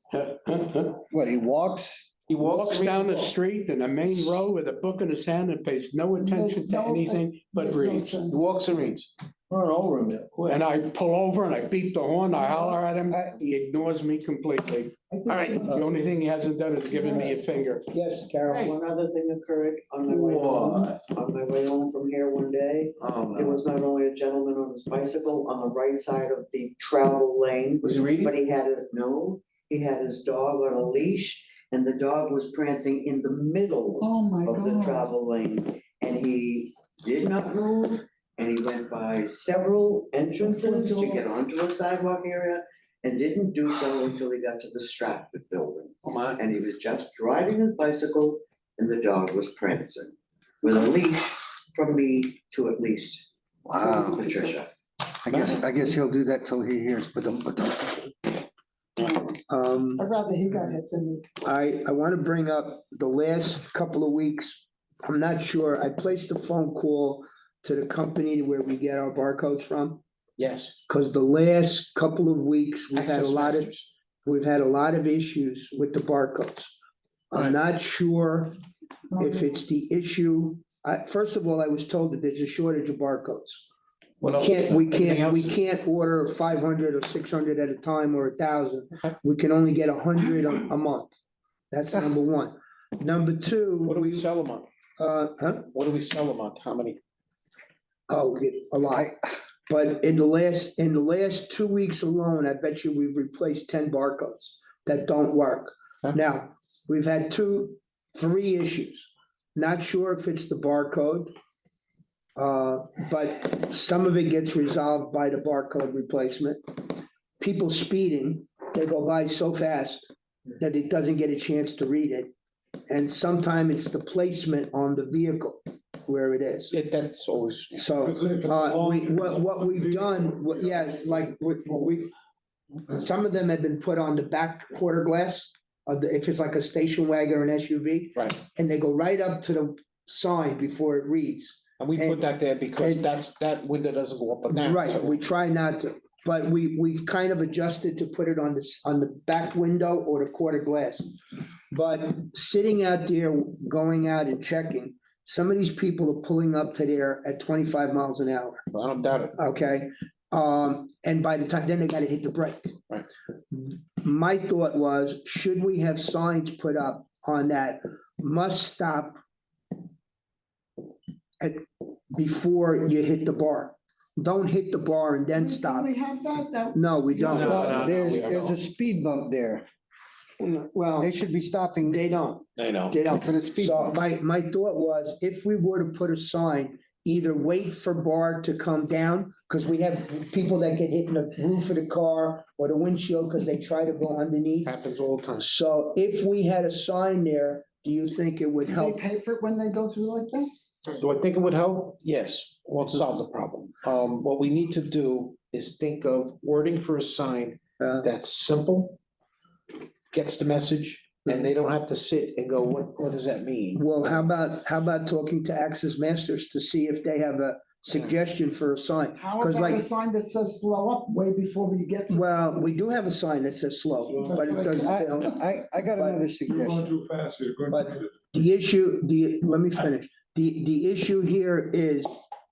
What, he walks? He Walks down the street in the main road with a book in his hand and pays no attention to anything but reads. He walks and reads. Run over him there, quick. And I pull over and I beep the horn, I holler at him, he ignores me completely. All right. The only thing he hasn't done is given me a finger. Yes, Carol. One other thing occurred on my way home, from here one day. There was not only a gentleman on his bicycle on the right side of the travel lane, Was he reading? but he had his dog on a leash, and the dog was prancing in the middle Oh, my of the God. travel lane, and he did not move, and he went by several entrances to get onto a sidewalk area, and didn't do so until he got to the Stratford building. Come on. And he was just riding his bicycle, and the dog was prancing with a leash from me to at least Wow. Patricia. I guess he'll do that till he hears, but I'd rather he got hit than me. I want to bring up the last couple of weeks. I'm not sure. I placed a phone call to the company where we get our barcodes from. Yes. Because the last couple of weeks, we've had a Access lot of, Masters. we've had a lot of issues with the barcodes. Right. I'm not sure if it's the issue. First of all, I was told that there's a shortage of barcodes. What else? We Anything can't order 500 or 600 at a time or 1,000. Okay. We can only get 100 a month. That's number one. Number two. What do we sell them on? What do we sell them on? How many? Oh, we get a lot. But in the last 2 weeks alone, I bet you we've replaced 10 barcodes that don't work. Okay. Now, we've had 3 issues. Not sure if it's the barcode. But some of it gets resolved by the barcode replacement. People speeding, they go by so fast that it doesn't get a chance to read it. And sometimes it's the placement on the vehicle where it is. That's always. So, what we've done, some of them have been put on the back quarter glass, if it's like a station wagon or an SUV, Right. and they go right up to the sign before it reads. And we put that there because and- that window doesn't go up and down. Right, so- we try not to, but we've kind of adjusted to put it on the back window or the quarter glass. But sitting out there, going out and checking, some of these people are pulling up to there at 25 miles an hour, I don't doubt it. okay? And by the time, then they gotta hit the brake. Right. My thought was, should we have signs put up on that must stop before you hit the bar? Don't hit the bar and then stop. Do we have that? No, we No, don't. no. there's we don't. a speed bump there. Well, They should be stopping they don't. I know. They don't. for the speed So bump. my thought was, if we were to put a sign, either wait for bar to come down, because we have people that get hit in the roof of the car or the windshield because they try to go underneath. Happens all the time. So if we had a sign there, do you think it would Do they help? pay for it when they go through like that? Do I think it would help? Yes, won't solve the problem. What we need to do is think of wording for a sign that's simple, gets the message, and they don't have to sit and go, what does that mean? Well, how about talking to Access Masters to see if they have a suggestion for a sign? How 'Cause about a like- sign that says slow up way before you get to? Well, we do have a sign that says slow, but it doesn't, you know. I got another You're suggestion. going too fast, you're going. But the issue, let me finish. The issue here is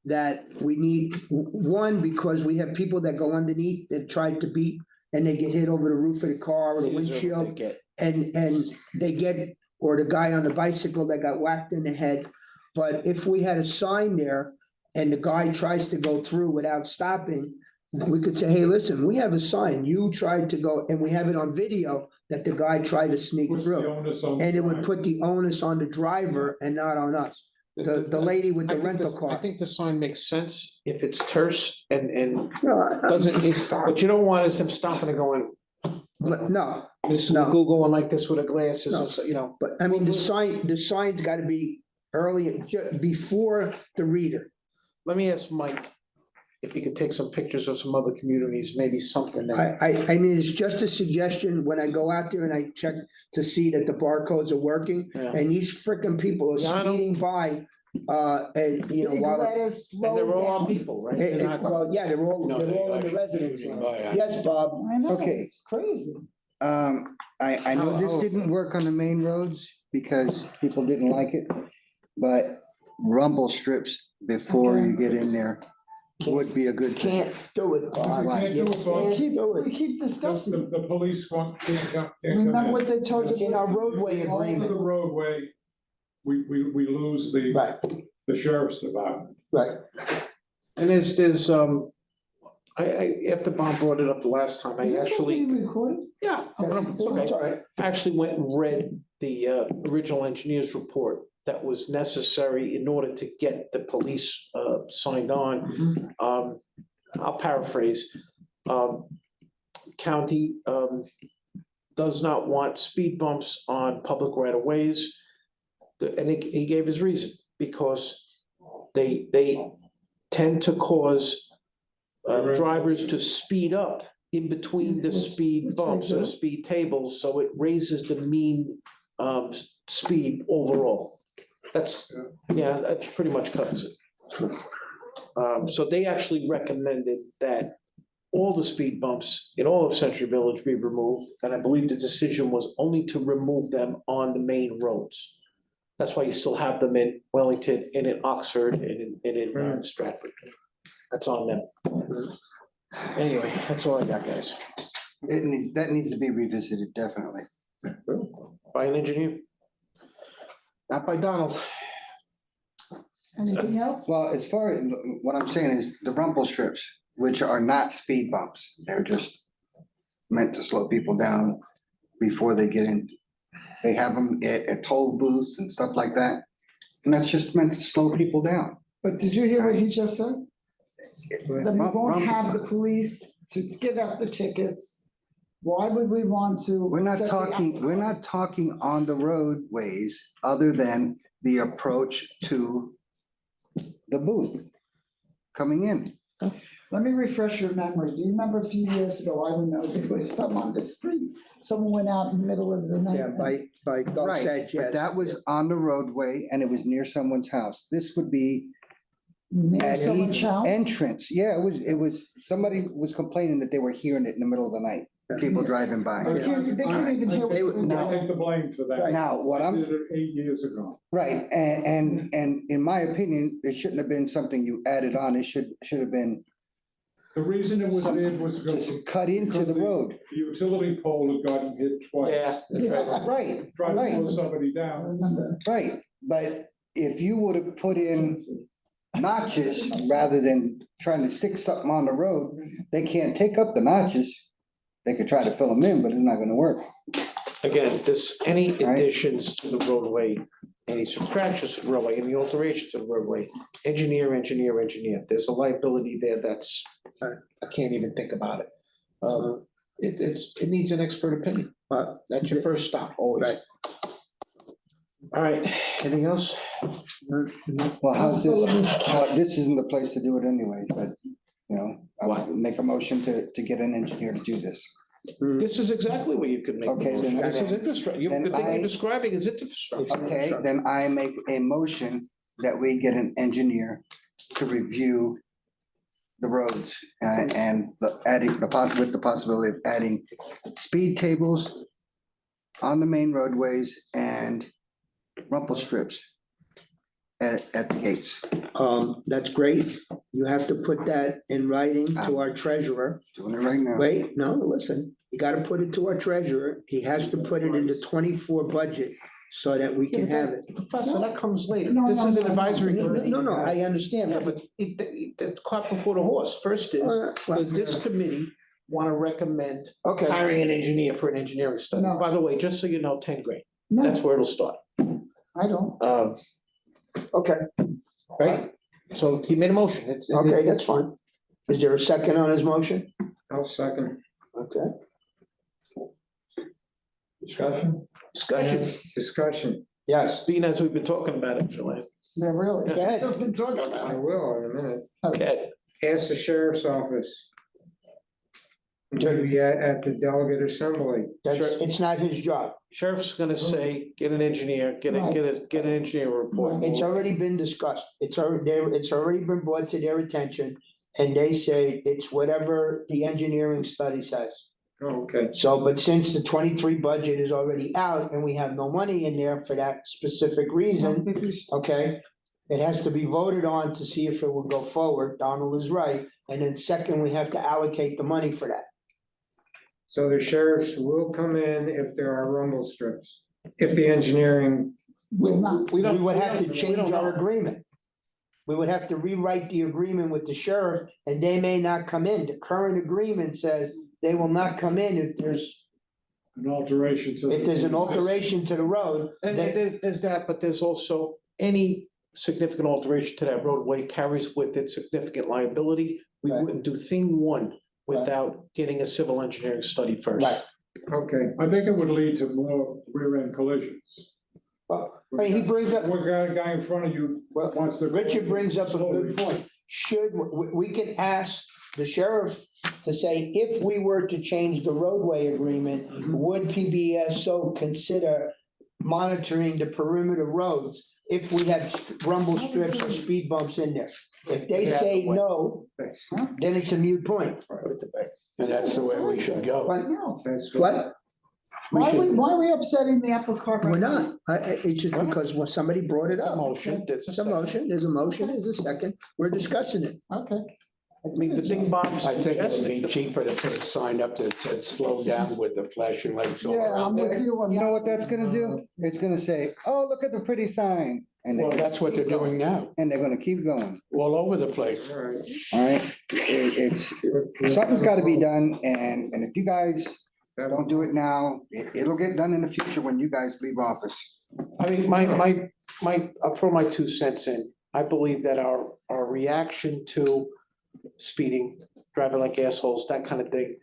that we need, one, because we have people that go underneath that try to beat and they get hit over the roof of the car or the windshield and they get, or the guy on the bicycle that got whacked in the head. But if we had a sign there, and the guy tries to go through without stopping, we could say, hey, listen, we have a sign, you tried to go, and we have it on video that the guy tried to sneak Puts the through. onus on And the it would driver. put the onus on the driver and not on us. The lady with the I think rental I car. think the sign makes sense if it's terse and No, I- doesn't, what you don't want is them stopping and going, no, this is No. Google going like this with the glasses, No. or so, you know. but I mean, the sign's gotta be early, before the reader. Let me ask Mike if he could take some pictures of some other communities, maybe something that. I mean, it's just a suggestion when I go out there and I check to see that the barcodes are working. Yeah. And these frickin' people are Yeah, I know. speeding by, and you know, Big while. letters, And slow they're all on down. people, right? Eh, They're eh, not- well, yeah, they're all No, in the actually residence. shooting by it. Yes, Bob. I know, Okay. it's crazy. I know this didn't work on the main roads because people didn't like it, but rumble strips before you get in there would be a good thing. Can't do it, Bob. We can't do it, Bob. You can't do We it. keep discussing. The police can't come Remember in. what they told us? In our roadway Over the agreement. roadway, we lose Right, the sheriff's department. right. And after Bob brought it up the last time, I Is this actually, being recorded? yeah, it's okay. It's all right. I actually went and read the original engineer's report that was necessary in order to get the police signed on. I'll paraphrase. County does not want speed bumps on public right of ways. And he gave his reason, because they tend to cause drivers to speed up in between the speed bumps or the speed tables, so it raises the mean speed overall. That pretty much covers it. So they actually recommended that all the speed bumps in all of Century Village be removed, and I believe the decision was only to remove them on the main roads. That's why you still have them in Wellington and in Oxford and in Stratford. That's on them. Anyway, that's all I got, guys. That needs to be revisited, definitely. By an engineer. Not by Donald. Anything else? Well, as far as, what I'm saying is the rumble strips, which are not speed bumps, they're just meant to slow people down before they get in. They have them at toll booths and stuff like that. And that's just meant to slow people down. But did you hear what he just said? That we won't Rumble- have the police to give us the tickets. Why would we want to? We're not set the- talking on the roadways other than the approach to the booth coming in. Let me refresh your memory. Do you remember a few years ago, I don't know, there was some on the street, someone went out in the middle of the night. Yeah, by Right, Dulcet, but yes. that was on the roadway and it was near someone's house. This would be Near at someone's each house. entrance. Yeah, it was, somebody was complaining that they were hearing it in the middle of the night, people driving by. They can't even hear. They would- what I we're take doing. the blame for that. Now, what I I'm, did it 8 years ago. right, and in my opinion, it shouldn't have been something you added on. It should have been The reason it was there was because just cut into the road. the utility pole had gotten hit twice. Yeah, that's right. Right, Trying to right. slow somebody I down. remember. right. But if you would have put in notches rather than trying to stick something on the road, they can't take up the notches. They could try to fill them in, but it's not gonna work. Again, any Right. additions to the roadway, any subtractions to the roadway, any alterations to the roadway, engineer. If there's a liability there, that's, I can't even think about it. It needs an expert opinion. That's your first stop, always. Right. All right, anything else? Well, how's this? Well, this isn't the place to do it anyway, but, you know, I would make a motion to get an engineer to do this. This is exactly what you could make. the Okay, motion. then- This is infrastructure. then The thing I- you're describing is infrastructure. Okay, then I make a motion that we get an engineer to review the roads and with the possibility of adding speed tables on the main roadways and rumple strips at the gates. That's great. You have to put that in writing to our treasurer. Doing it right now. Wait, no, listen, you gotta put it to our treasurer. He has to put it in the 24 budget so that we can have it. Professor, that comes later. No, This no, is an no, no. advisory No, committee. no, I understand, Yeah, but but the cart before the horse. First is, does this committee want to recommend okay, hiring an engineer for an engineering study? No. By the way, just so you know, 10 grand. That's No, where it'll start. I don't. okay, Right? So he made a motion. okay, that's fine. Is there a second on his motion? I'll second. Okay. Discussion? Discussion, Discussion. Yes, being as we've been talking about it for the last. Yeah, really. Go ahead. Just been talking about I it. will in a minute. Okay. Ask the sheriff's office. To be at the delegate assembly. that's, it's not his job. Sheriff's gonna say, get an engineer, get an engineer report. It's already been discussed. It's already been brought to their attention. And they say it's whatever the engineering study says. Oh, okay. So, but since the 23 budget is already out and we have no money in there for that specific reason, okay? It has to be voted on to see if it will go forward. Donald is right. And then second, we have to allocate the money for that. So the sheriffs will come in if there are rumble strips, if the engineering, Will not. We don't. We would have to we change don't our know. agreement. We would have to rewrite the agreement with the sheriff and they may not come in. The current agreement says they will not come in if there's An alteration to. If there's an alteration to the road, And then, there's that, but there's also any significant alteration to that roadway carries with it significant liability. We Right. wouldn't do thing one without getting a civil engineering study first. right. okay. I think it would lead to more rear end collisions. I mean, he brings up, One guy in front of you well, wants to. Richard brings up a good point. Should, we can ask the sheriff to say, if we were to change the roadway agreement, would PBSO consider monitoring the perimeter roads if we have rumble strips or speed bumps in there? If they say no, That's, then it's a moot point. And that's the way we should go. But No. that's. what? Why are we upsetting the apple cart? We're right now? not. It's just because when somebody brought it There's a up. motion, There's a motion, there's a second. We're discussing it. Okay. I mean, the thing Bob's I think it would be suggesting. cheaper to put a sign up that said slow down with the flashing lights all Yeah, around. I'm with you on You know that. what that's gonna do? It's gonna say, oh, look at the pretty sign. And Well, they, that's what they're doing now, and they're gonna keep going, all over the place. All right. all right? Something's gotta be done, and if you guys don't do it now, it'll get done in the future when you guys leave office. I mean, I'll throw my 2 cents in. I believe that our reaction to speeding, driving like assholes, that kind of thing,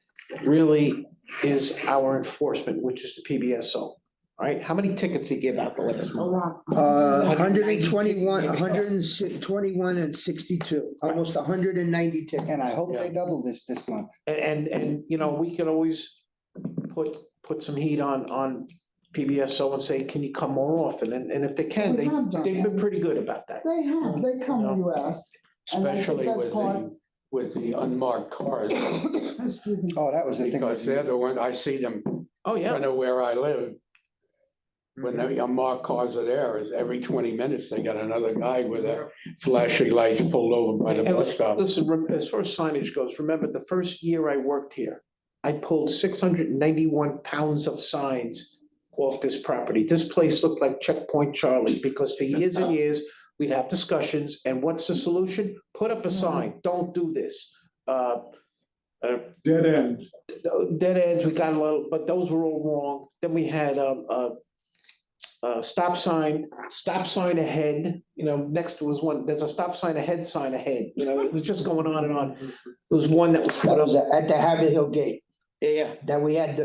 really is our enforcement, which is the PBSO. Right? How many tickets he give out the last A month? lot. 121, 121 and 62, almost 190 tickets. And I hope they double this month. And, you know, we could always put some heat on PBSO and say, can you come more often? And if they can, We have done they've been that. pretty good about that. They have, they come when you ask. And I think Especially that's with the unmarked cars, Excuse me. Oh, that was the thing. because they're the one, I see them, Oh, I yeah. know where I live. When the unmarked cars are there, is every 20 minutes, they got another guy with a flashing lights pulled over by the And bus stop. listen, as far as signage goes, remember the first year I worked here, I pulled 691 pounds of signs off this property. This place looked like Checkpoint Charlie, because for years and years, we'd have discussions, and what's the solution? Put up a sign, don't do this. Dead end. Dead ends, we got a little, but those were all wrong. Then we had stop sign ahead, you know, next to was one, there's a stop sign ahead, you know, it was just going on and on. There was one that was That put was up, at the Habit Hill Gate, yeah, that we had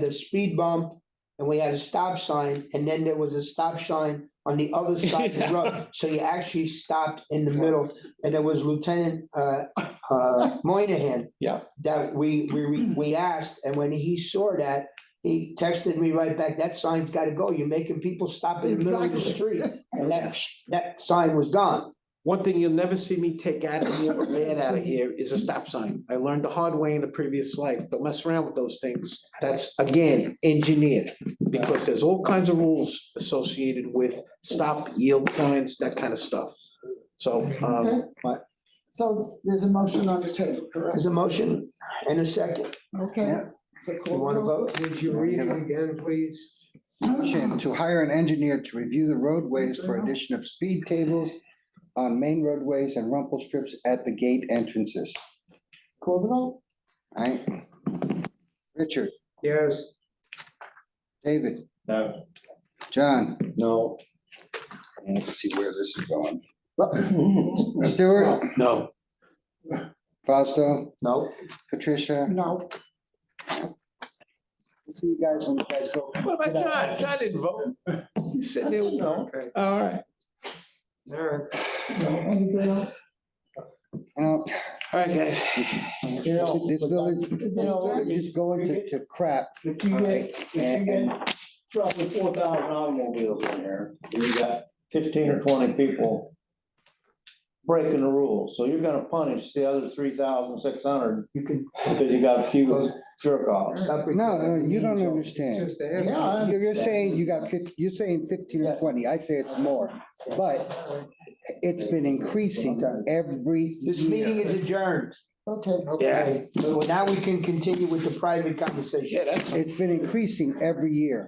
the speed bump and we had a stop sign, and then there was a stop sign on the other side of the road. So you actually stopped in the middle, and it was Lieutenant Moynihan. Yeah. That we asked, and when he saw that, he texted me right back, that sign's gotta go, you're making people stop in the middle of the street, and that sign was gone. One thing you'll never see me take out of here or add out of here is a stop sign. I learned the hard way in a previous life. Don't mess around with those things. That's, again, engineered, because there's all kinds of rules associated with stop, yield signs, that kind of stuff. So, Okay. So there's a motion on the table, correct? There's a motion and a second. Okay. So You call wanna the vote. vote? Did you read it again, please? Motion to hire an engineer to review the roadways for addition of speed tables on main roadways and rumple strips at the gate entrances. Call the vote. Right? Richard, Yes. David, No, John, No. let's see where this is going. Stuart, No, Fausto, No. Patricia, No, see you guys when you guys go. What about John? John didn't vote. He's sitting there, no. Okay, All right, all right. no, anything else? You know, all right, guys. this village is going to crap. If you get roughly 4,000 automobiles in here, and you got 15 or 20 people breaking the rules, so you're gonna punish the other 3,600 because you got a few jerk offs. No, you don't understand. Just ask. Yeah, You're saying you got 50, you're saying 15 or 20, I say it's more, but it's been increasing every This meeting year. is adjourned. Okay. Yeah, So now we can continue with the private conversation. yeah, that's. It's been increasing every year.